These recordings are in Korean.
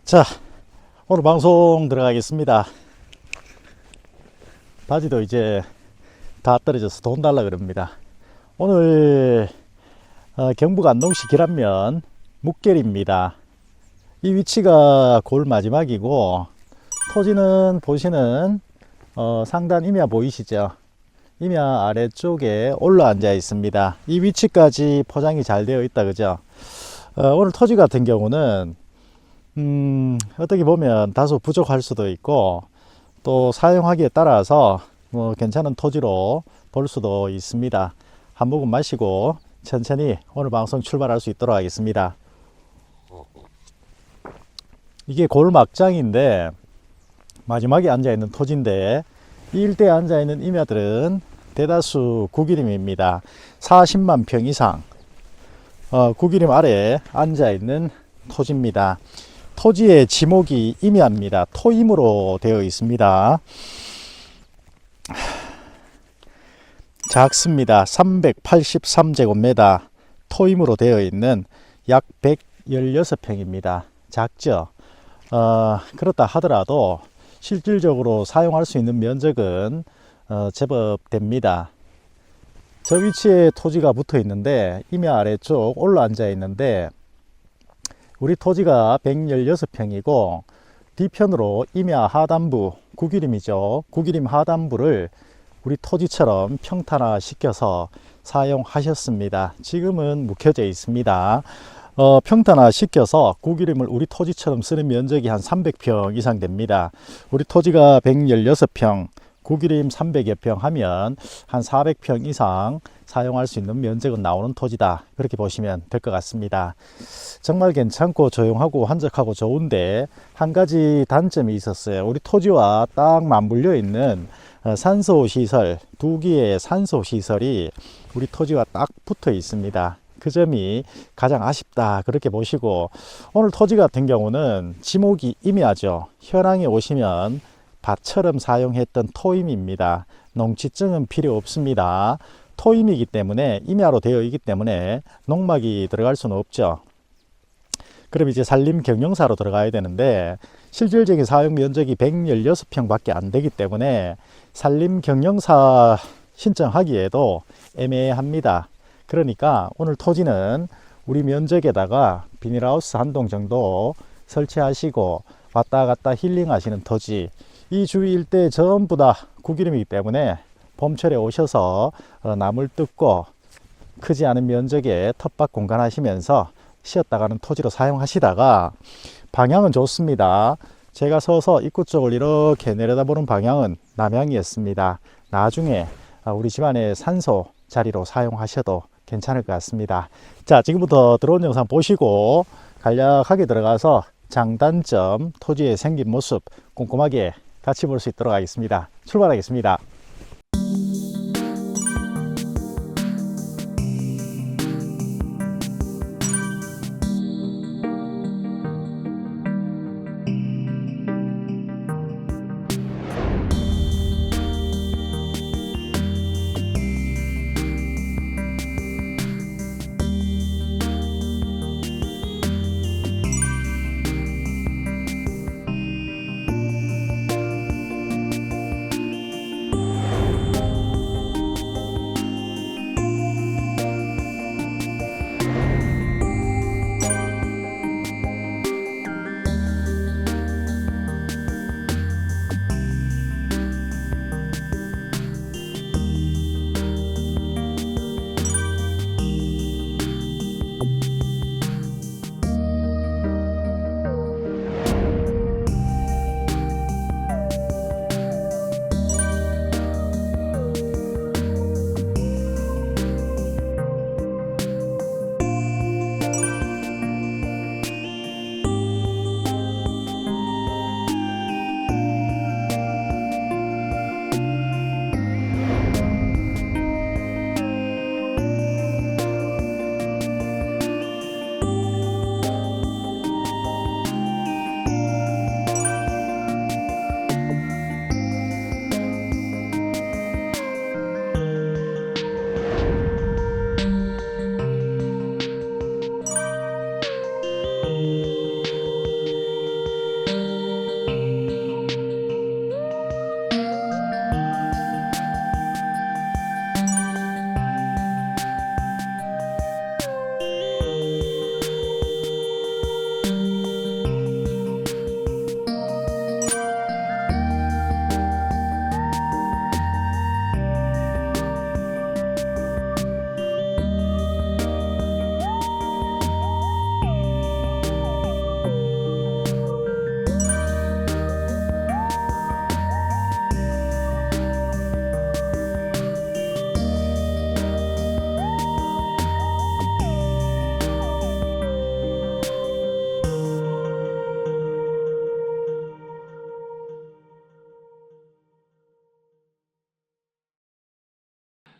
자, 오늘 방송 들어가겠습니다. 바지도 이제 다 떨어져서 돈 달라 그럽니다. 오늘 경북 안동시 기란면 묵결입니다. 이 위치가 골 마지막이고, 토지는 보시는 상단 임야 보이시죠? 임야 아래쪽에 올라앉아 있습니다. 이 위치까지 포장이 잘 되어 있다, 그죠? 오늘 토지 같은 경우는 어떻게 보면 다소 부족할 수도 있고, 또 사용하기에 따라서 뭐 괜찮은 토지로 볼 수도 있습니다. 한 모금 마시고 천천히 오늘 방송 출발할 수 있도록 하겠습니다. 이게 골막장인데 마지막에 앉아 있는 토지인데, 이 일대에 앉아 있는 임야들은 대다수 구기림입니다. 40만 평 이상 구기림 아래에 앉아 있는 토지입니다. 토지의 지목이 임야입니다. 토임으로 되어 있습니다. 작습니다. 383제곱미터 토임으로 되어 있는 약 116평입니다. 작죠? 그렇다 하더라도 실질적으로 사용할 수 있는 면적은 제법 됩니다. 저 위치에 토지가 붙어 있는데, 임야 아래쪽 올라앉아 있는데, 우리 토지가 116평이고 뒤편으로 임야 하단부, 구기림이죠. 구기림 하단부를 우리 토지처럼 평탄화 시켜서 사용하셨습니다. 지금은 묵혀져 있습니다. 평탄화 시켜서 구기림을 우리 토지처럼 쓰는 면적이 한 300평 이상 됩니다. 우리 토지가 116평, 구기림 300여 평 하면 한 400평 이상 사용할 수 있는 면적은 나오는 토지다, 그렇게 보시면 될 것 같습니다. 정말 괜찮고 조용하고 한적하고 좋은데, 한 가지 단점이 있었어요. 우리 토지와 딱 맞물려 있는 산소시설, 두 개의 산소시설이 우리 토지와 딱 붙어 있습니다. 그 점이 가장 아쉽다, 그렇게 보시고, 오늘 토지 같은 경우는 지목이 임야죠. 현황에 오시면 밭처럼 사용했던 토임입니다. 농지증은 필요 없습니다. 토임이기 때문에, 임야로 되어 있기 때문에 농막이 들어갈 수는 없죠. 그럼 이제 산림 경영사로 들어가야 되는데, 실질적인 사용 면적이 116평 밖에 안 되기 때문에 산림 경영사 신청하기에도 애매합니다. 그러니까 오늘 토지는 우리 면적에다가 비닐하우스 한 동 정도 설치하시고 왔다 갔다 힐링하시는 토지, 이 주위 일대 전부 다 구기림이기 때문에 봄철에 오셔서 나물 뜯고 크지 않은 면적에 텃밭 공간 하시면서 쉬었다 가는 토지로 사용하시다가, 방향은 좋습니다. 제가 서서 입구 쪽을 이렇게 내려다보는 방향은 남향이었습니다. 나중에 우리 집안의 산소 자리로 사용하셔도 괜찮을 것 같습니다. 자, 지금부터 들어온 영상 보시고 간략하게 들어가서 장단점, 토지의 생긴 모습 꼼꼼하게 같이 볼 수 있도록 하겠습니다. 출발하겠습니다.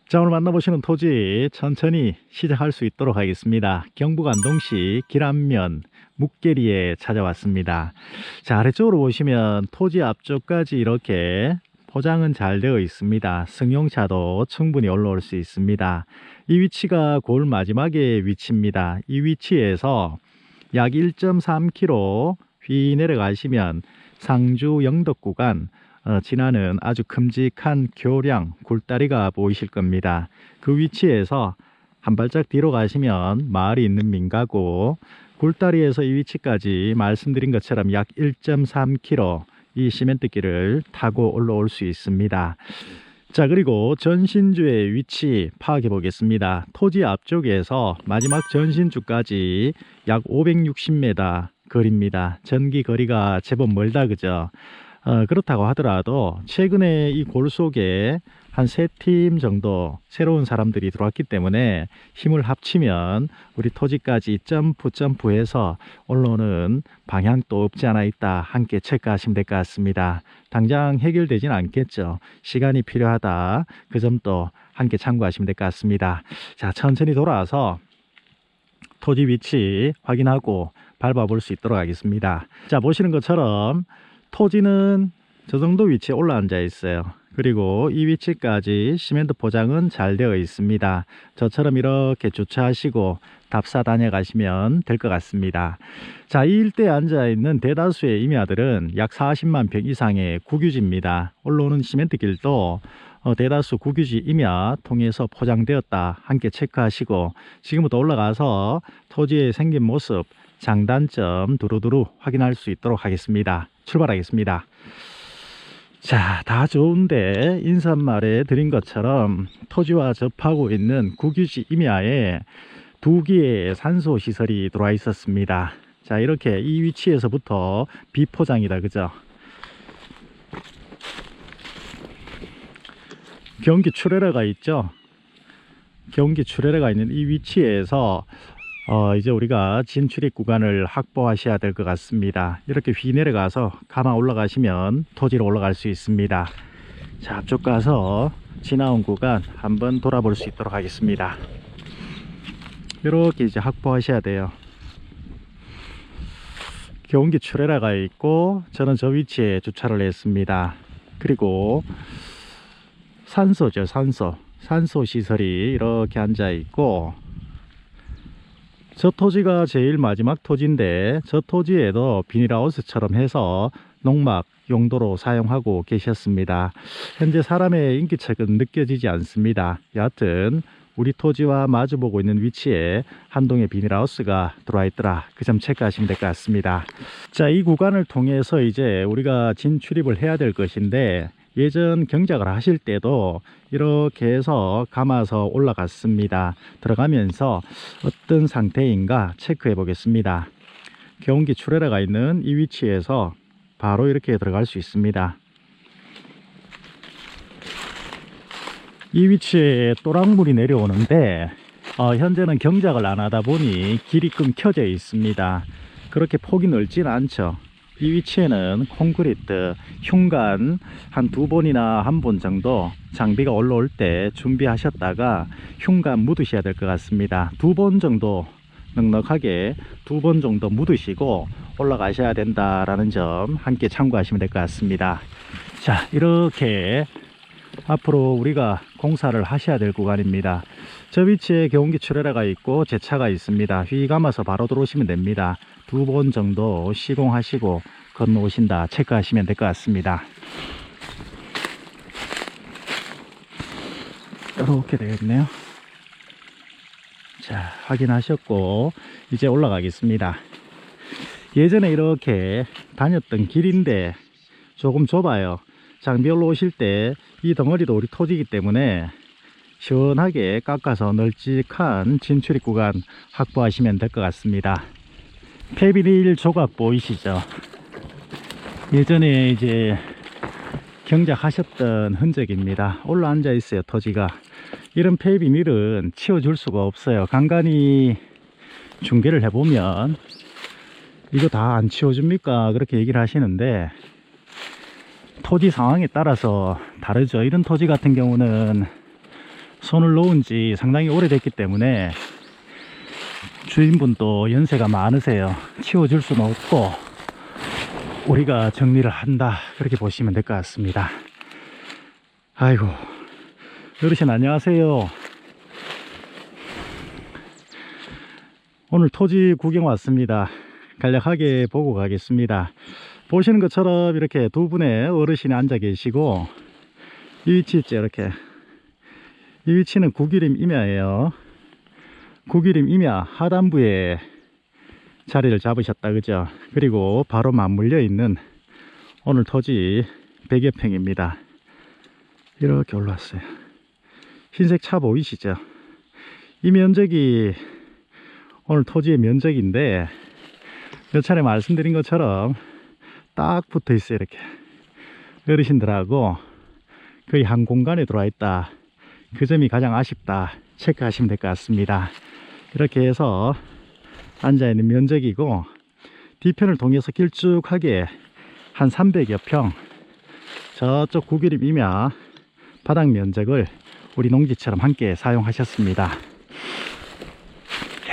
자, 오늘 만나보시는 토지 천천히 시작할 수 있도록 하겠습니다. 경북 안동시 길안면 묵계리에 찾아왔습니다. 자, 아래쪽으로 보시면 토지 앞쪽까지 이렇게 포장은 잘 되어 있습니다. 승용차도 충분히 올라올 수 있습니다. 이 위치가 골 마지막의 위치입니다. 이 위치에서 약 1.3km 휘 내려가시면 상주 영덕 구간 지나는 아주 큼직한 교량 굴다리가 보이실 겁니다. 그 위치에서 한 발짝 뒤로 가시면 마을이 있는 민가고, 굴다리에서 이 위치까지 말씀드린 것처럼 약 1.3km 이 시멘트길을 타고 올라올 수 있습니다. 자, 그리고 전신주의 위치 파악해 보겠습니다. 토지 앞쪽에서 마지막 전신주까지 약 560m 거리입니다. 전기 거리가 제법 멀다, 그죠? 그렇다고 하더라도 최근에 이 골 속에 한 3팀 정도 새로운 사람들이 들어왔기 때문에 힘을 합치면 우리 토지까지 점프해서 올라오는 방향도 없지 않아 있다. 함께 체크하시면 될 것 같습니다. 당장 해결되진 않겠죠. 시간이 필요하다. 그 점도 함께 참고하시면 될 것 같습니다. 자, 천천히 돌아와서 토지 위치 확인하고 밟아볼 수 있도록 하겠습니다. 자, 보시는 것처럼 토지는 저 정도 위치에 올라앉아 있어요. 그리고 이 위치까지 시멘트 포장은 잘 되어 있습니다. 저처럼 이렇게 주차하시고 답사 다녀가시면 될 것 같습니다. 자, 이 일대에 앉아 있는 대다수의 임야들은 약 40만 평 이상의 국유지입니다. 올라오는 시멘트 길도 대다수 국유지 임야 통해서 포장되었다. 함께 체크하시고 지금부터 올라가서 토지에 생긴 모습, 장단점 두루두루 확인할 수 있도록 하겠습니다. 출발하겠습니다. 자, 다 좋은데 인사말에 드린 것처럼 토지와 접하고 있는 국유지 임야에 2개의 산소 시설이 들어와 있었습니다. 자, 이렇게 이 위치에서부터 비포장이다, 그죠? 경기 출애라가 있죠. 경기 출애라가 있는 이 위치에서 이제 우리가 진출입 구간을 확보하셔야 될 것 같습니다. 이렇게 휘 내려가서 가마 올라가시면 토지로 올라갈 수 있습니다. 자, 앞쪽 가서 지나온 구간 한번 돌아볼 수 있도록 하겠습니다. 이렇게 이제 확보하셔야 돼요. 경기 출애라가 있고 저는 저 위치에 주차를 했습니다. 그리고 산소죠, 산소 시설이 이렇게 앉아 있고, 저 토지가 제일 마지막 토지인데 저 토지에도 비닐하우스처럼 해서 농막 용도로 사용하고 계셨습니다. 현재 사람의 인기척은 느껴지지 않습니다. 여하튼 우리 토지와 마주보고 있는 위치에 한 동의 비닐하우스가 들어와 있더라. 그 점 체크하시면 될 것 같습니다. 자, 이 구간을 통해서 이제 우리가 진출입을 해야 될 것인데, 예전 경작을 하실 때도 이렇게 해서 감아서 올라갔습니다. 들어가면서 어떤 상태인가 체크해 보겠습니다. 경운기 출애라가 있는 이 위치에서 바로 이렇게 들어갈 수 있습니다. 이 위치에 또랑물이 내려오는데 현재는 경작을 안 하다 보니 길이 끊겨져 있습니다. 그렇게 폭이 넓진 않죠. 이 위치에는 콘크리트 흉간 한 2번이나 1번 정도 장비가 올라올 때 준비하셨다가 흉간 묻으셔야 될 것 같습니다. 2번 정도 넉넉하게 2번 정도 묻으시고 올라가셔야 된다라는 점 함께 참고하시면 될 것 같습니다. 자, 이렇게 앞으로 우리가 공사를 하셔야 될 구간입니다. 저 위치에 경운기 출애라가 있고 제 차가 있습니다. 휘 감아서 바로 들어오시면 됩니다. 2번 정도 시공하시고 건너오신다 체크하시면 될 것 같습니다. 이렇게 되겠네요. 자, 확인하셨고 이제 올라가겠습니다. 예전에 이렇게 다녔던 길인데 조금 좁아요. 장비 올라오실 때 이 덩어리도 우리 토지이기 때문에 시원하게 깎아서 널찍한 진출입 구간 확보하시면 될 것 같습니다. 폐비닐 조각 보이시죠? 예전에 이제 경작하셨던 흔적입니다. 올라앉아 있어요, 토지가. 이런 폐비닐은 치워줄 수가 없어요. 간간히 중계를 해보면 이거 다 안 치워줍니까? 그렇게 얘기를 하시는데 토지 상황에 따라서 다르죠. 이런 토지 같은 경우는 손을 놓은 지 상당히 오래됐기 때문에 주인분도 연세가 많으세요. 치워줄 수는 없고 우리가 정리를 한다, 그렇게 보시면 될 것 같습니다. 아이고, 어르신 안녕하세요. 오늘 토지 구경 왔습니다. 간략하게 보고 가겠습니다. 보시는 것처럼 이렇게 두 분의 어르신이 앉아 계시고, 이 위치 있죠, 이렇게. 이 위치는 구기림 임야예요. 구기림 임야 하단부에 자리를 잡으셨다, 그죠? 그리고 바로 맞물려 있는 오늘 토지 100여 평입니다. 이렇게 올라왔어요. 흰색 차 보이시죠? 이 면적이 오늘 토지의 면적인데, 몇 차례 말씀드린 것처럼 딱 붙어 있어요. 이렇게 어르신들하고 거의 한 공간에 들어와 있다, 그 점이 가장 아쉽다 체크하시면 될 것 같습니다. 이렇게 해서 앉아있는 면적이고, 뒤편을 통해서 길쭉하게 한 300여 평 저쪽 구기림 임야 바닥 면적을 우리 농지처럼 함께 사용하셨습니다.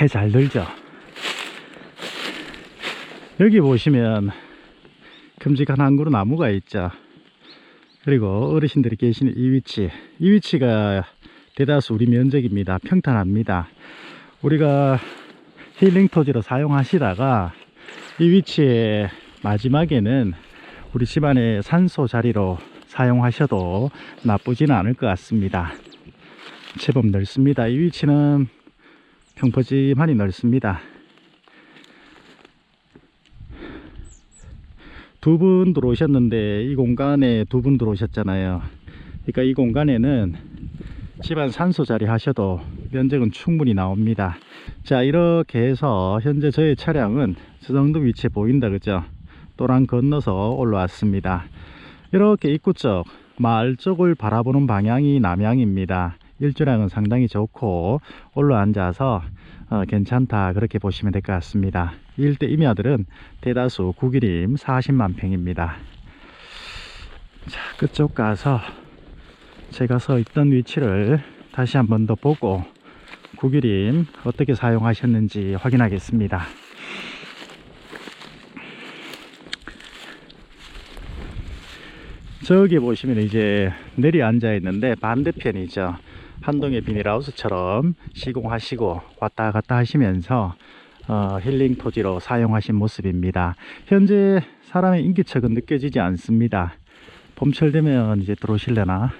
해 잘 들죠? 여기 보시면 큼직한 한 그루 나무가 있죠. 그리고 어르신들이 계시는 이 위치가 대다수 우리 면적입니다. 평탄합니다. 우리가 힐링 토지로 사용하시다가 이 위치에 마지막에는 우리 집안의 산소 자리로 사용하셔도 나쁘지는 않을 것 같습니다. 제법 넓습니다. 이 위치는 평퍼짐하니 넓습니다. 두 분 들어오셨는데 이 공간에 두 분 들어오셨잖아요. 그러니까 이 공간에는 집안 산소 자리 하셔도 면적은 충분히 나옵니다. 자, 이렇게 해서 현재 저의 차량은 저 정도 위치에 보인다, 그죠? 또랑 건너서 올라왔습니다. 이렇게 입구 쪽 마을 쪽을 바라보는 방향이 남향입니다. 일조량은 상당히 좋고 올라앉아서 괜찮다, 그렇게 보시면 될 것 같습니다. 이 일대 임야들은 대다수 구기림 40만 평입니다. 자, 끝쪽 가서 제가 서 있던 위치를 다시 한 번 더 보고 구기림 어떻게 사용하셨는지 확인하겠습니다. 저기 보시면 이제 내리 앉아 있는데 반대편이죠. 한동의 비닐하우스처럼 시공하시고 왔다 갔다 하시면서 힐링 토지로 사용하신 모습입니다. 현재 사람의 인기척은 느껴지지 않습니다. 봄철 되면 이제 들어오실려나?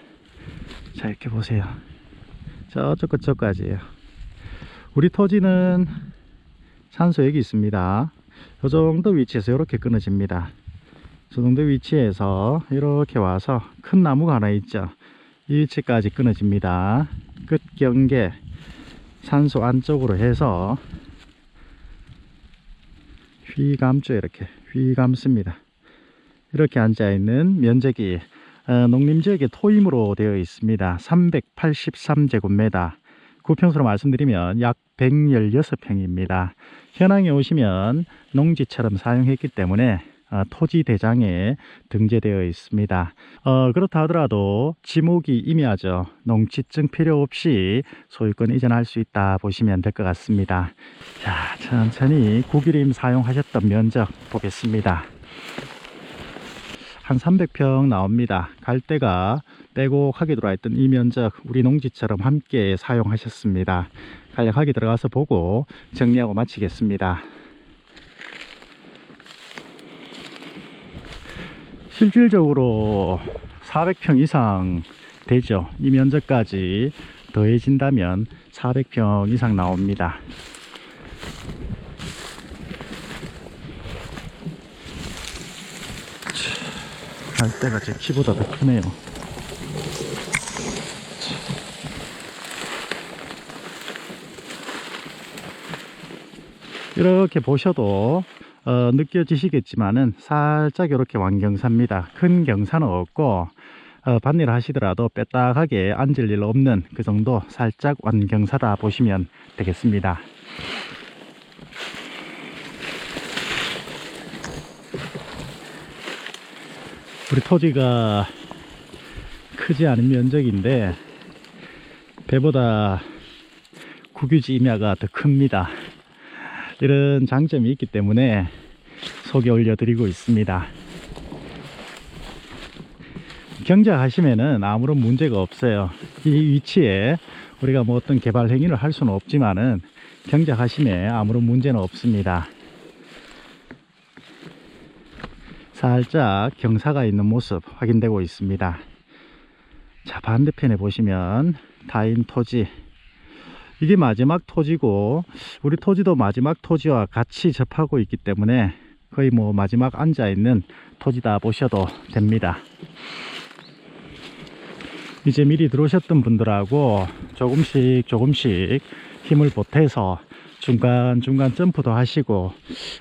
자, 이렇게 보세요. 저쪽 끝쪽까지예요. 우리 토지는 산소 여기 있습니다. 이 정도 위치에서 이렇게 끊어집니다. 저 정도 위치에서 이렇게 와서 큰 나무가 하나 있죠. 이 위치까지 끊어집니다. 끝 경계 산소 안쪽으로 해서 휘감죠. 이렇게 휘감습니다. 이렇게 앉아있는 면적이 농림지역의 토임으로 되어 있습니다. 383제곱미터, 구평수로 말씀드리면 약 116평입니다. 현황에 오시면 농지처럼 사용했기 때문에 토지 대장에 등재되어 있습니다. 그렇다 하더라도 지목이 임야죠. 농지증 필요 없이 소유권 이전할 수 있다 보시면 될 것 같습니다. 자, 천천히 구기림 사용하셨던 면적 보겠습니다. 한 300평 나옵니다. 갈대가 빼곡하게 들어와 있던 이 면적 우리 농지처럼 함께 사용하셨습니다. 간략하게 들어가서 보고 정리하고 마치겠습니다. 실질적으로 400평 이상 되죠. 이 면적까지 더해진다면 400평 이상 나옵니다. 갈대가 제 키보다 더 크네요. 이렇게 보셔도 느껴지시겠지만은 살짝 이렇게 완경사입니다. 큰 경사는 없고 밭일 하시더라도 빼딱하게 앉을 일 없는 그 정도 살짝 완경사다 보시면 되겠습니다. 우리 토지가 크지 않은 면적인데 배보다 국유지 임야가 더 큽니다. 이런 장점이 있기 때문에 속에 올려드리고 있습니다. 경작하시면은 아무런 문제가 없어요. 이 위치에 우리가 뭐 어떤 개발 행위를 할 수는 없지만은 경작하시면 아무런 문제는 없습니다. 살짝 경사가 있는 모습 확인되고 있습니다. 자, 반대편에 보시면 타인 토지, 이게 마지막 토지고 우리 토지도 마지막 토지와 같이 접하고 있기 때문에 거의 뭐 마지막 앉아 있는 토지다 보셔도 됩니다. 이제 미리 들어오셨던 분들하고 조금씩 힘을 보태서 중간중간 점프도 하시고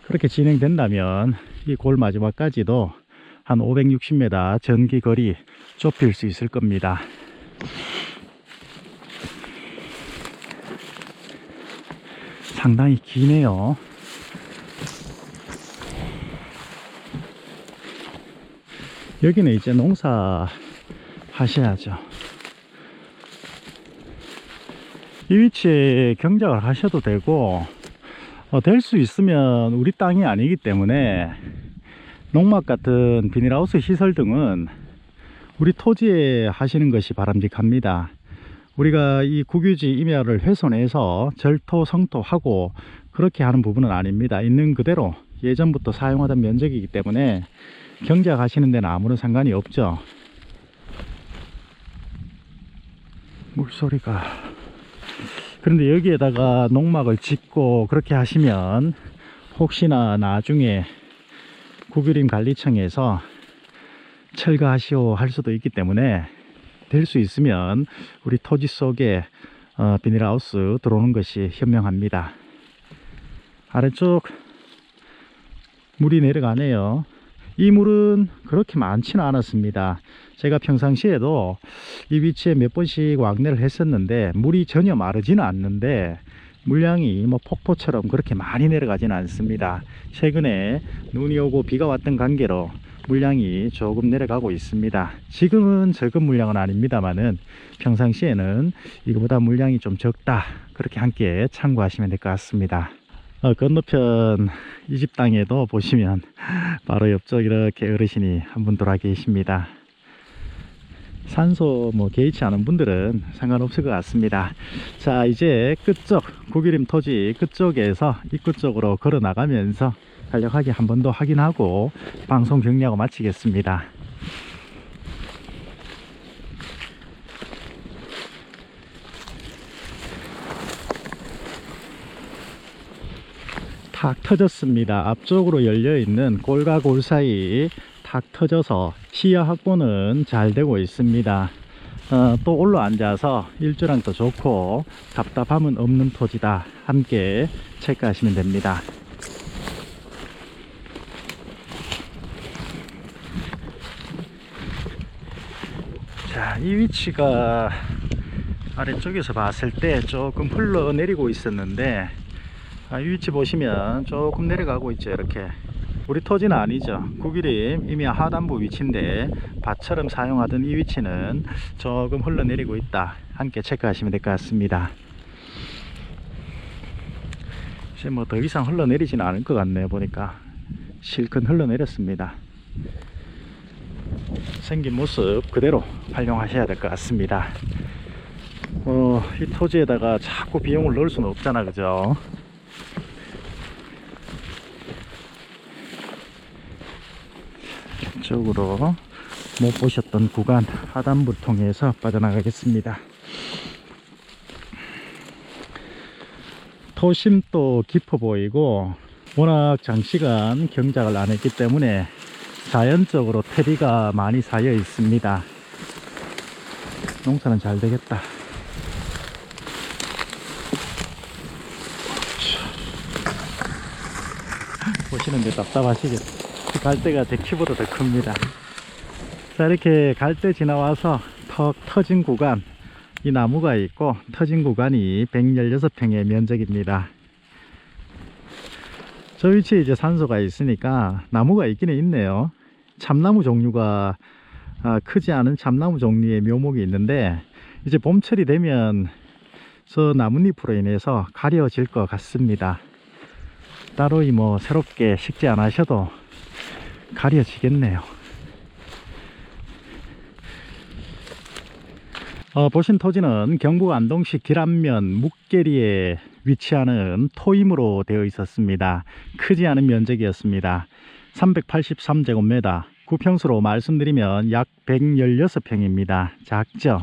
그렇게 진행된다면 이 골 마지막까지도 한 560m 전기 거리 좁힐 수 있을 겁니다. 상당히 기네요. 여기는 이제 농사 하셔야죠. 이 위치에 경작을 하셔도 되고 될 수 있으면 우리 땅이 아니기 때문에 농막 같은 비닐하우스 시설 등은 우리 토지에 하시는 것이 바람직합니다. 우리가 이 국유지 임야를 훼손해서 절토 성토하고 그렇게 하는 부분은 아닙니다. 있는 그대로 예전부터 사용하던 면적이기 때문에 경작하시는 데는 아무런 상관이 없죠. 물소리가. 그런데 여기에다가 농막을 짓고 그렇게 하시면 혹시나 나중에 국유림 관리청에서 철거하시오 할 수도 있기 때문에 될 수 있으면 우리 토지 속에 비닐하우스 들어오는 것이 현명합니다. 아래쪽 물이 내려가네요. 이 물은 그렇게 많지는 않았습니다. 제가 평상시에도 이 위치에 몇 번씩 왕래를 했었는데 물이 전혀 마르지는 않는데 물량이 뭐 폭포처럼 그렇게 많이 내려가지는 않습니다. 최근에 눈이 오고 비가 왔던 관계로 물량이 조금 내려가고 있습니다. 지금은 적은 물량은 아닙니다만은 평상시에는 이거보다 물량이 좀 적다, 그렇게 함께 참고하시면 될 것 같습니다. 건너편 이 집 땅에도 보시면 바로 옆쪽 이렇게 어르신이 한 분 돌아 계십니다. 산소 뭐 개의치 않은 분들은 상관없을 것 같습니다. 자, 이제 끝쪽 국유림 토지 끝쪽에서 입구 쪽으로 걸어 나가면서 간략하게 한 번 더 확인하고 방송 정리하고 마치겠습니다. 탁 터졌습니다. 앞쪽으로 열려있는 골과 골 사이 탁 터져서 시야 확보는 잘 되고 있습니다. 또 올라앉아서 일조량도 좋고 답답함은 없는 토지다, 함께 체크하시면 됩니다. 자, 이 위치가 아래쪽에서 봤을 때 조금 흘러내리고 있었는데 이 위치 보시면 조금 내려가고 있죠. 이렇게 우리 토지는 아니죠. 국유림 임야 하단부 위치인데 밭처럼 사용하던 이 위치는 조금 흘러내리고 있다, 함께 체크하시면 될 것 같습니다. 이제 뭐 더 이상 흘러내리지는 않을 것 같네요. 보니까 실컷 흘러내렸습니다. 생긴 모습 그대로 활용하셔야 될 것 같습니다. 이 토지에다가 자꾸 비용을 넣을 수는 없잖아, 그죠? 이쪽으로 못 보셨던 구간 하단부 통해서 빠져나가겠습니다. 토심도 깊어 보이고 워낙 장시간 경작을 안 했기 때문에 자연적으로 퇴비가 많이 쌓여 있습니다. 농사는 잘 되겠다. 보시는데 답답하시겠죠? 갈대가 제 키보다 더 큽니다. 자, 이렇게 갈대 지나와서 턱 터진 구간, 이 나무가 있고 터진 구간이 116평의 면적입니다. 저 위치에 이제 산소가 있으니까 나무가 있기는 있네요. 참나무 종류가 크지 않은 참나무 종류의 묘목이 있는데 이제 봄철이 되면 저 나뭇잎으로 인해서 가려질 것 같습니다. 따로 뭐 새롭게 식재 안 하셔도 가려지겠네요. 보신 토지는 경북 안동시 길안면 묵계리에 위치하는 토임으로 되어 있었습니다. 크지 않은 면적이었습니다. 383제곱미터, 구평수로 말씀드리면 약 116평입니다. 작죠?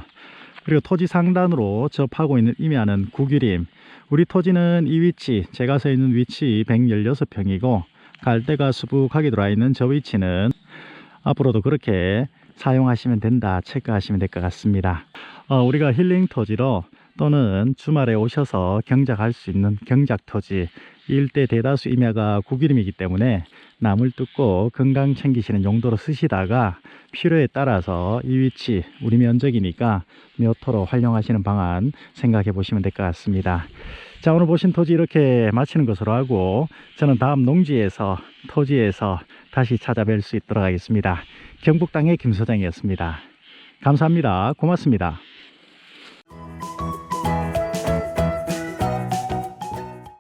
그리고 토지 상단으로 접하고 있는 임야는 구규림. 우리 토지는 이 위치, 제가 서 있는 위치 116평이고 갈대가 수북하게 들어와 있는 저 위치는 앞으로도 그렇게 사용하시면 된다 체크하시면 될 것 같습니다. 우리가 힐링 토지로 또는 주말에 오셔서 경작할 수 있는 경작 토지, 이 일대 대다수 임야가 구기림이기 때문에 나물 뜯고 건강 챙기시는 용도로 쓰시다가 필요에 따라서 이 위치 우리 면적이니까 묘토로 활용하시는 방안 생각해 보시면 될 것 같습니다. 자, 오늘 보신 토지 이렇게 마치는 것으로 하고 저는 다음 농지에서 토지에서 다시 찾아뵐 수 있도록 하겠습니다. 경북 땅의 김 소장이었습니다. 감사합니다. 고맙습니다.